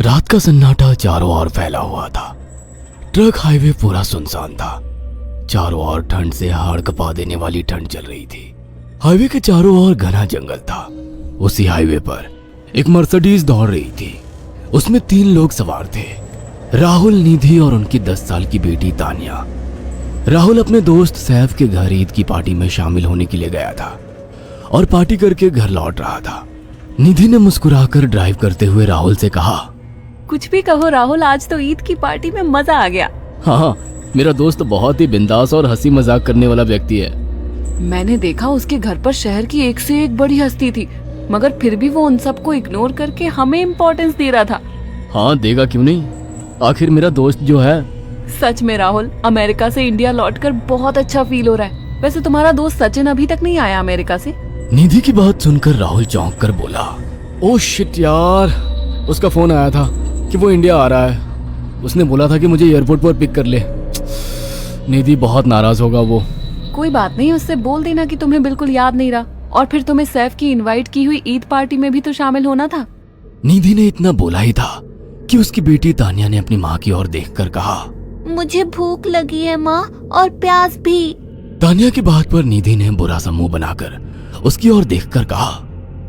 रात का सन्नाटा चारों ओर फैला हुआ था। ट्रक हाईवे पूरा सुनसान था। चारों ओर ठंड से हाड़ कपा देने वाली ठंड चल रही थी। हाईवे के चारों ओर घना जंगल था। उसी हाईवे पर एक मर्सिडीज दौड़ रही थी। उसमें 3 लोग सवार थे, राहुल, निधि और उनकी 10 साल की बेटी तानिया। राहुल अपने दोस्त सैफ के घर ईद की पार्टी में शामिल होने के लिए गया था और पार्टी करके घर लौट रहा था। निधि ने मुस्कुराकर ड्राइव करते हुए राहुल से कहा, कुछ भी कहो राहुल, आज तो ईद की पार्टी में मजा आ गया। हाँ, मेरा दोस्त बहुत ही बिंदास और हंसी मजाक करने वाला व्यक्ति है। मैंने देखा उसके घर पर शहर की एक से एक बड़ी हस्ती थी, मगर फिर भी वो उन सबको इग्नोर करके हमें इम्पोर्टेंस दे रहा था। हाँ, देगा क्यों नहीं, आखिर मेरा दोस्त जो है। सच में राहुल, अमेरिका से इंडिया लौटकर बहुत अच्छा फील हो रहा है। वैसे तुम्हारा दोस्त सचिन अभी तक नहीं आया अमेरिका से? निधि की बात सुनकर राहुल चौंक कर बोला, ओह शिट यार, उसका फोन आया था कि वो इंडिया आ रहा है। उसने बोला था कि मुझे एयरपोर्ट पर पिक कर ले। निधि बहुत नाराज होगा वो। कोई बात नहीं, उससे बोल देना कि तुम्हें बिल्कुल याद नहीं रहा, और फिर तुम्हें सैफ की इनवाइट की हुई ईद पार्टी में भी तो शामिल होना था। निधि ने इतना बोला ही था कि उसकी बेटी तानिया ने अपनी माँ की ओर देखकर कहा, मुझे भूख लगी है माँ, और प्यास भी। तानिया की बात पर निधि ने बुरा सा मुंह बनाकर उसकी ओर देखकर कहा,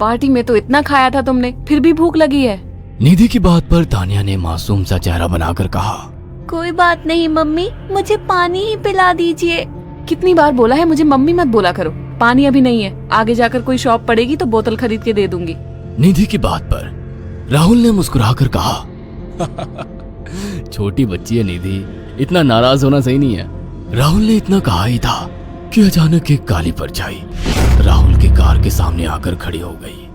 पार्टी में तो इतना खाया था तुमने, फिर भी भूख लगी है। निधि की बात पर तानिया ने मासूम सा चेहरा बनाकर कहा, कोई बात नहीं मम्मी, मुझे पानी ही पिला दीजिए। कितनी बार बोला है मुझे मम्मी मत बोला करो। पानी अभी नहीं है, आगे जाकर कोई शॉप पड़ेगी तो बोतल खरीद के दे दूंगी। निधि की बात पर राहुल ने मुस्कुराकर कहा, छोटी बच्ची है निधि, इतना नाराज होना सही नहीं है। राहुल ने इतना कहा ही था कि अचानक एक काली परछाई राहुल की कार के सामने आकर खड़ी हो गई।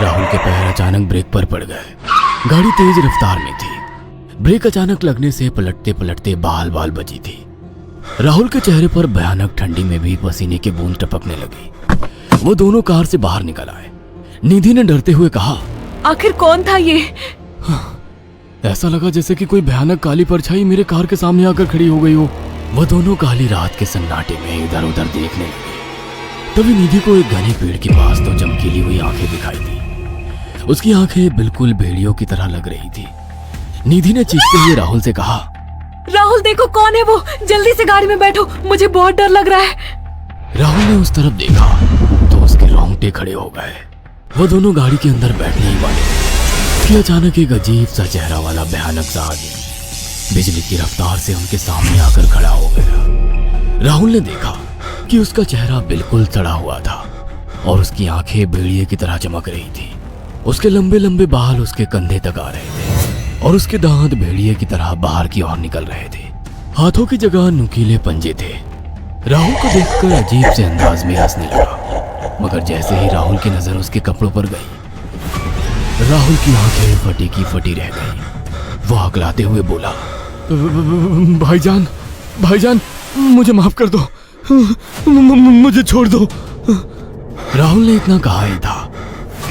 राहुल के पैर अचानक ब्रेक पर पड़ गए। गाड़ी तेज रफ्तार में थी। ब्रेक अचानक लगने से पलटते पलटते बाल बाल बची थी। राहुल के चेहरे पर भयानक ठंडी में भी पसीने की बूंद टपकने लगी। वो दोनों कार से बाहर निकल आए। निधि ने डरते हुए कहा, आखिर कौन था ये? ऐसा लगा जैसे कि कोई भयानक काली परछाई मेरे कार के सामने आकर खड़ी हो गई हो। वह दोनों काली रात के सन्नाटे में इधर उधर देखने लगे। तभी निधि को एक घने पेड़ के पास तो चमकीली हुई आंखें दिखाई दी। उसकी आंखें बिल्कुल भेड़ियों की तरह लग रही थी। निधि ने चीखते हुए राहुल से कहा, राहुल देखो कौन है वो, जल्दी से गाड़ी में बैठो, मुझे बहुत डर लग रहा है। राहुल ने उस तरफ देखा तो उसके रोंगटे खड़े हो गए। वो दोनों गाड़ी के अंदर बैठने ही वाले कि अचानक एक अजीब सा चेहरा वाला भयानक सा आदमी बिजली की रफ्तार से उनके सामने आकर खड़ा हो गया। राहुल ने देखा कि उसका चेहरा बिल्कुल सड़ा हुआ था और उसकी आंखें भेड़िए की तरह चमक रही थी। उसके लंबे लंबे बाल उसके कंधे तक आ रहे थे और उसके दांत भेड़िए की तरह बाहर की ओर निकल रहे थे। हाथों की जगह नुकीले पंजे थे। राहुल को देखकर अजीब से अंदाज में हंसने लगा, मगर जैसे ही राहुल की नजर उसके कपड़ों पर गई, राहुल की आंखें फटी की फटी रह गई। वो हकलाते हुए बोला, भाईजान, भाईजान, मुझे माफ कर दो, मुझे छोड़ दो। राहुल ने इतना कहा ही था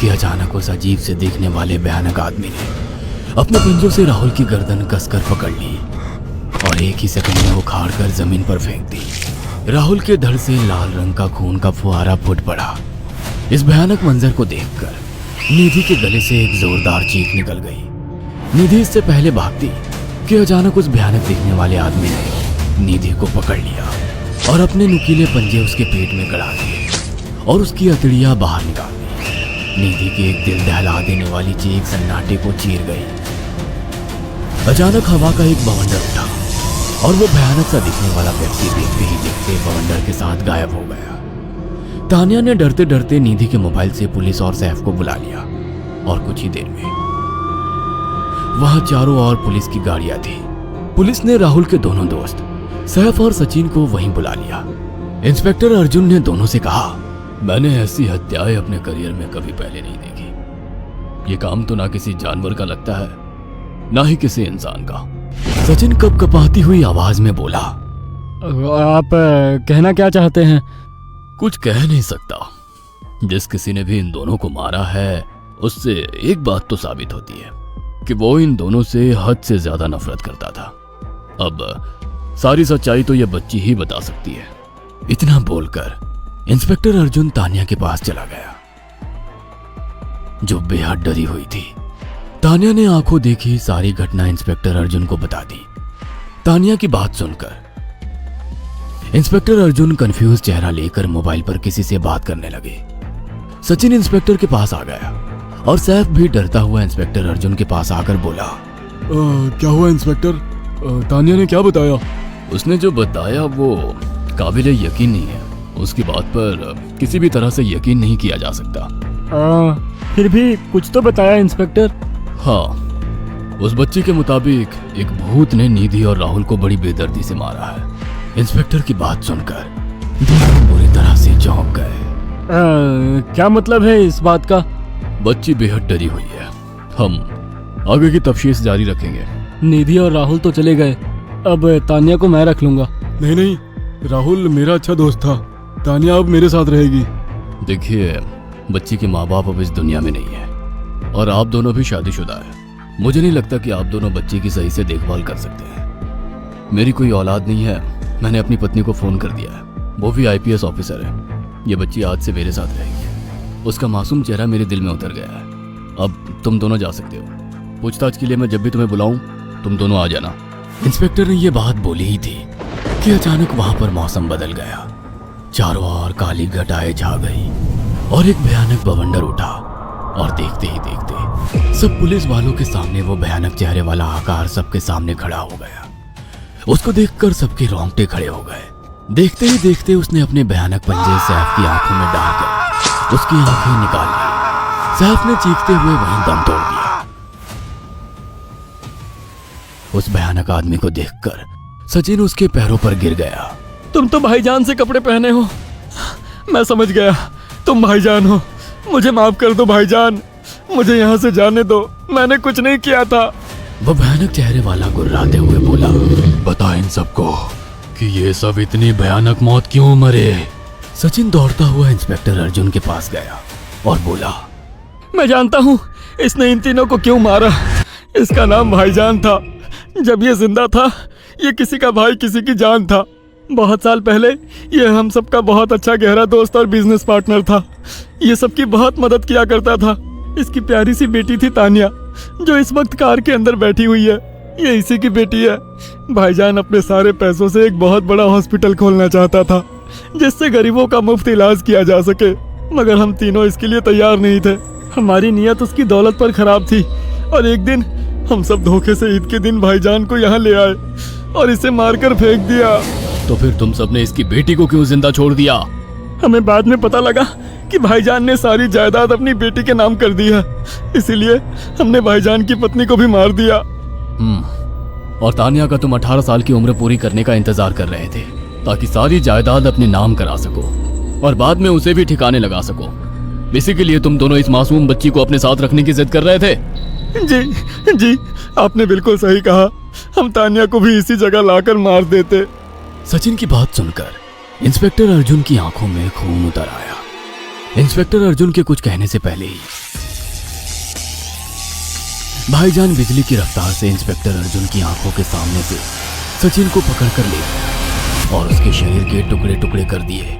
कि अचानक उस अजीब से दिखने वाले भयानक आदमी ने अपने पंजों से राहुल की गर्दन कसकर पकड़ ली और एक ही सेकंड में उखाड़ कर जमीन पर फेंक दी। राहुल के धड़ से लाल रंग का खून का फुहारा फूट पड़ा। इस भयानक मंजर को देखकर निधि के गले से एक जोरदार चीख निकल गई। निधि इससे पहले भागती कि अचानक उस भयानक दिखने वाले आदमी ने निधि को पकड़ लिया और अपने नुकीले पंजे उसके पेट में गड़ा दिए और उसकी अतड़ियां बाहर निकाल दी। निधि की एक दिल दहला देने वाली चीख सन्नाटे को चीर गई। अचानक हवा का एक बवंडर उठा और वो भयानक सा दिखने वाला व्यक्ति देखते ही देखते बवंडर के साथ गायब हो गया। तानिया ने डरते डरते निधि के मोबाइल से पुलिस और सैफ को बुला लिया और कुछ ही देर में वहां चारों ओर पुलिस की गाड़ियां थी। पुलिस ने राहुल के दोनों दोस्त सैफ और सचिन को वहीं बुला लिया। इंस्पेक्टर अर्जुन ने दोनों से कहा, मैंने ऐसी हत्याएं अपने करियर में कभी पहले नहीं देखी। ये काम तो ना किसी जानवर का लगता है, ना ही किसी इंसान का। सचिन कपकपाती हुई आवाज में बोला, आप कहना क्या चाहते हैं? कुछ कह नहीं सकता। जिस किसी ने भी इन दोनों को मारा है उससे एक बात तो साबित होती है कि वो इन दोनों से हद से ज्यादा नफरत करता था। अब सारी सच्चाई तो ये बच्ची ही बता सकती है। इतना बोलकर इंस्पेक्टर अर्जुन तानिया के पास चला गया, जो बेहद डरी हुई थी। तानिया ने आंखों देखी सारी घटना इंस्पेक्टर अर्जुन को बता दी। तानिया की बात सुनकर इंस्पेक्टर अर्जुन कंफ्यूज चेहरा लेकर मोबाइल पर किसी से बात करने लगे। सचिन इंस्पेक्टर के पास आ गया और सैफ भी डरता हुआ इंस्पेक्टर अर्जुन के पास आकर बोला, क्या हुआ इंस्पेक्टर? तानिया ने क्या बताया? उसने जो बताया वो काबिले यकीन नहीं है। उसकी बात पर किसी भी तरह से यकीन नहीं किया जा सकता। फिर भी कुछ तो बताया इंस्पेक्टर। हाँ, उस बच्ची के मुताबिक एक भूत ने निधि और राहुल को बड़ी बेदर्दी से मारा है। इंस्पेक्टर की बात सुनकर दोनों बुरी तरह से चौंक गए। क्या मतलब है इस बात का? बच्ची बेहद डरी हुई है। हम आगे की तफ्तीश जारी रखेंगे। निधि और राहुल तो चले गए, अब तानिया को मैं रख लूंगा। नहीं, राहुल मेरा अच्छा दोस्त था। तानिया अब मेरे साथ रहेगी। देखिए, बच्ची के माँ बाप अब इस दुनिया में नहीं है और आप दोनों भी शादीशुदा है। मुझे नहीं लगता कि आप दोनों बच्ची की सही से देखभाल कर सकते हैं। मेरी कोई औलाद नहीं है। मैंने अपनी पत्नी को फोन कर दिया है, वो भी IPS ऑफिसर है। ये बच्ची आज से मेरे साथ रहेगी। उसका मासूम चेहरा मेरे दिल में उतर गया है। अब तुम दोनों जा सकते हो। पूछताछ के लिए मैं जब भी तुम्हें बुलाऊं तुम दोनों आ जाना। इंस्पेक्टर ने ये बात बोली ही थी कि अचानक वहां पर मौसम बदल गया। चारों ओर काली घटाएं छा गई और एक भयानक बवंडर उठा और देखते ही देखते सब पुलिस वालों के सामने वो भयानक चेहरे वाला आकार सबके सामने खड़ा हो गया। उसको देखकर सबके रोंगटे खड़े हो गए। देखते ही देखते उसने अपने भयानक पंजे सैफ की आंखों में डालकर उसकी आंखें निकाल ली। सैफ ने चीखते हुए वहीं दम तोड़ दिया। उस भयानक आदमी को देखकर सचिन उसके पैरों पर गिर गया। तुम तो भाईजान से कपड़े पहने हो। मैं समझ गया, तुम भाईजान हो। मुझे माफ कर दो भाईजान, मुझे यहाँ से जाने दो। मैंने कुछ नहीं किया था। वो भयानक चेहरे वाला गुर्राते हुए बोला, बता इन सबको कि ये सब इतनी भयानक मौत क्यों मरे। सचिन दौड़ता हुआ इंस्पेक्टर अर्जुन के पास गया और बोला, मैं जानता हूँ इसने इन तीनों को क्यों मारा। इसका नाम भाईजान था। जब ये जिंदा था ये किसी का भाई किसी की जान था। बहुत साल पहले ये हम सबका बहुत अच्छा गहरा दोस्त और बिजनेस पार्टनर था। ये सबकी बहुत मदद किया करता था। इसकी प्यारी सी बेटी थी तानिया, जो इस वक्त कार के अंदर बैठी हुई है। ये इसी की बेटी है। भाईजान अपने सारे पैसों से एक बहुत बड़ा हॉस्पिटल खोलना चाहता था जिससे गरीबों का मुफ्त इलाज किया जा सके, मगर हम तीनों इसके लिए तैयार नहीं थे। हमारी नीयत उसकी दौलत पर खराब थी और एक दिन हम सब धोखे से ईद के दिन भाईजान को यहाँ ले आए और इसे मारकर फेंक दिया। तो फिर तुम सबने इसकी बेटी को क्यों जिंदा छोड़ दिया? हमें बाद में पता लगा कि भाईजान ने सारी जायदाद अपनी बेटी के नाम कर दी है, इसीलिए हमने भाईजान की पत्नी को भी मार दिया। और तानिया का तुम 18 साल की उम्र पूरी करने का इंतजार कर रहे थे ताकि सारी जायदाद अपने नाम करा सको और बाद में उसे भी ठिकाने लगा सको। इसी के लिए तुम दोनों इस मासूम बच्ची को अपने साथ रखने की जिद कर रहे थे। जी, आपने बिल्कुल सही कहा। हम तानिया को भी इसी जगह लाकर मार देते। सचिन की बात सुनकर इंस्पेक्टर अर्जुन की आंखों में खून उतर आया। इंस्पेक्टर अर्जुन के कुछ कहने से पहले ही भाईजान बिजली की रफ्तार से इंस्पेक्टर अर्जुन की आंखों के सामने से सचिन को पकड़कर ले गया और उसके शरीर के टुकड़े टुकड़े कर दिए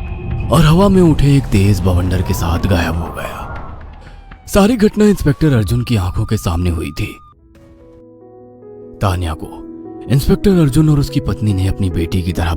और हवा में उठे एक तेज बवंडर के साथ गायब हो गया। सारी घटना इंस्पेक्टर अर्जुन की आंखों के सामने हुई थी। तानिया को इंस्पेक्टर अर्जुन और उसकी पत्नी ने अपनी बेटी की तरह